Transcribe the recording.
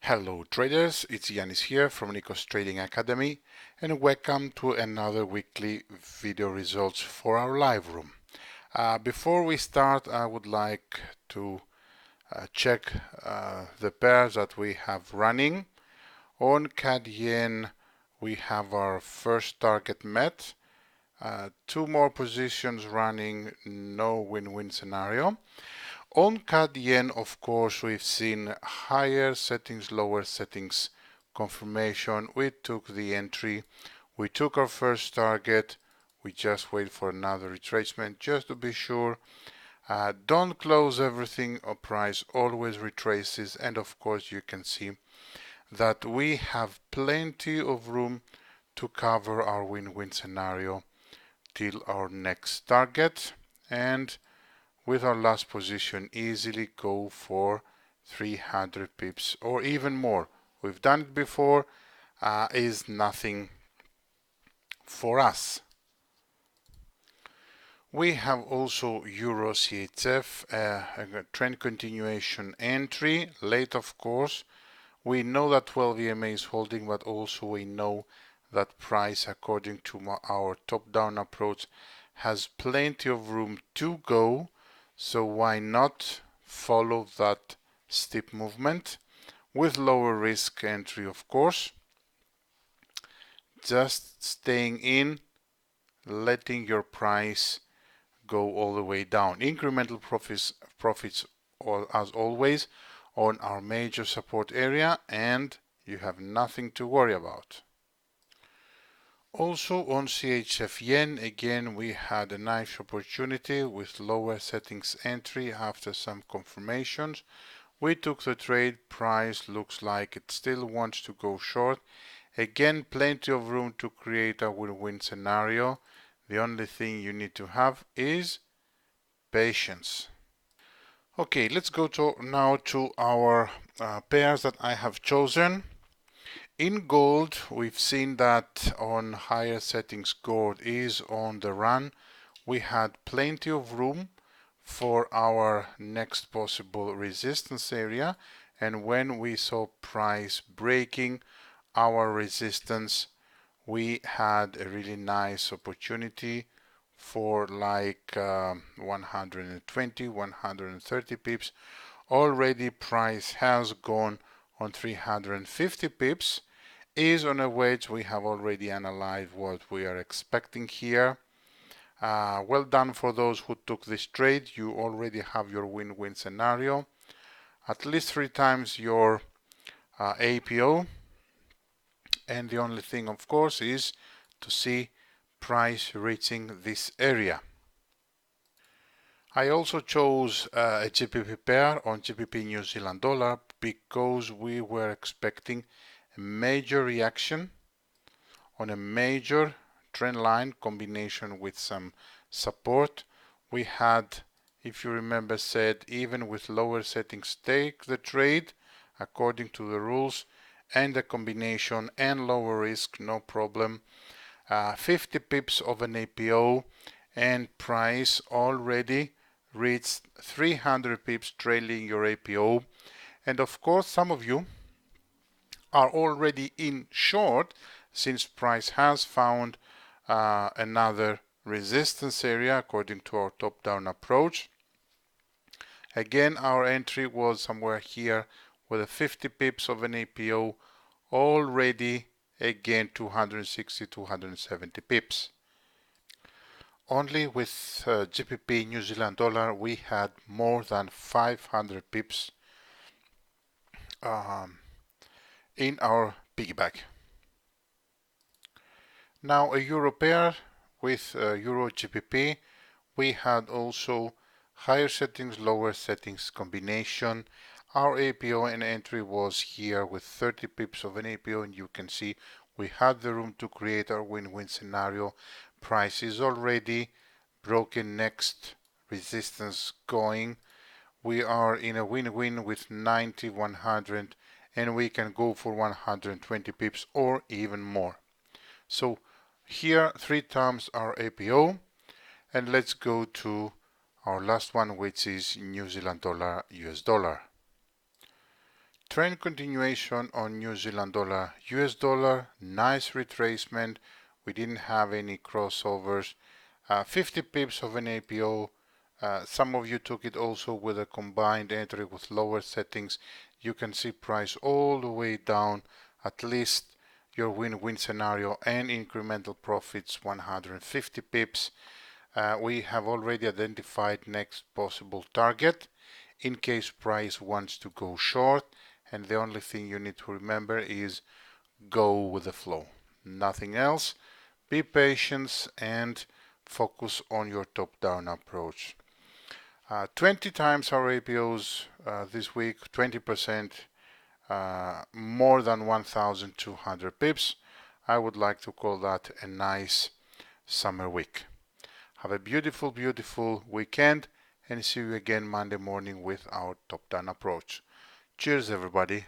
Hello traders, it's Yanis here from Nikos Trading Academy and welcome to another weekly video results for our live room. Before we start, I would like to check the pairs that we have running. On CAD Yen we have our first target met, two more positions running, no win-win scenario. On CAD Yen, of course, we've seen higher settings, lower settings confirmation. We took the entry. We took our first target. We just wait for another retracement just to be sure. Don't close everything. Our price always retraces. And of course, you can see that we have plenty of room to cover our win-win scenario till our next target. And with our last position easily go for 300 pips or even more. We've done it before, is nothing for us. We have also Euro CHF, a trend continuation entry, late of course. We know that 12 EMA is holding, but also we know that price, according to our top-down approach, has plenty of room to go. So why not follow that steep movement with lower risk entry, of course. Just staying in, letting your price go all the way down. Incremental profits as always on our major support area, and you have nothing to worry about. Also on CHF Yen, again we had a nice opportunity with lower settings entry after some confirmations. We took the trade. Price looks like it still wants to go short. Again, plenty of room to create a win-win scenario. The only thing you need to have is patience. Okay, let's go now to our pairs that I have chosen. In gold, we've seen that on higher settings gold is on the run. We had plenty of room for our next possible resistance area, and when we saw price breaking our resistance, we had a really nice opportunity for like 120, 130 pips. Already price has gone on 350 pips, is on a wedge. We have already analyzed what we are expecting here. Well done for those who took this trade. You already have your win-win scenario. At least 3 times your APO. And the only thing, of course, is to see price reaching this area. I also chose a GBP pair on GBP New Zealand dollar because we were expecting a major reaction on a major trend line combination with some support. We had, if you remember, said even with lower settings take the trade according to the rules, and the combination and lower risk, no problem. 50 pips of an APO, and price already reached 300 pips trailing your APO. And of course, some of you are already in short since price has found another resistance area according to our top-down approach. Again, our entry was somewhere here with a 50 pips of an APO, already again 260, 270 pips. Only with GBP New Zealand dollar we had more than 500 pips in our piggyback. Now a euro pair with euro GBP, we had also higher settings, lower settings combination. Our APO and entry was here with 30 pips of an APO, and you can see we had the room to create our win-win scenario. Price is already broken next resistance going. We are in a win-win with 90, 100, and we can go for 120 pips or even more. So here 3 times our APO, and let's go to our last one, which is New Zealand dollar, US dollar. Trend continuation on New Zealand dollar, US dollar, nice retracement. We didn't have any crossovers. 50 pips of an APO. Some of you took it also with a combined entry with lower settings. You can see price all the way down, at least your win-win scenario and incremental profits 150 pips. We have already identified next possible target in case price wants to go short, and the only thing you need to remember is go with the flow, nothing else. Be patient and focus on your top-down approach. 20 times our APOs this week, 20% more than 1,200 pips. I would like to call that a nice summer week. Have a beautiful, beautiful weekend and see you again Monday morning with our top-down approach. Cheers, everybody.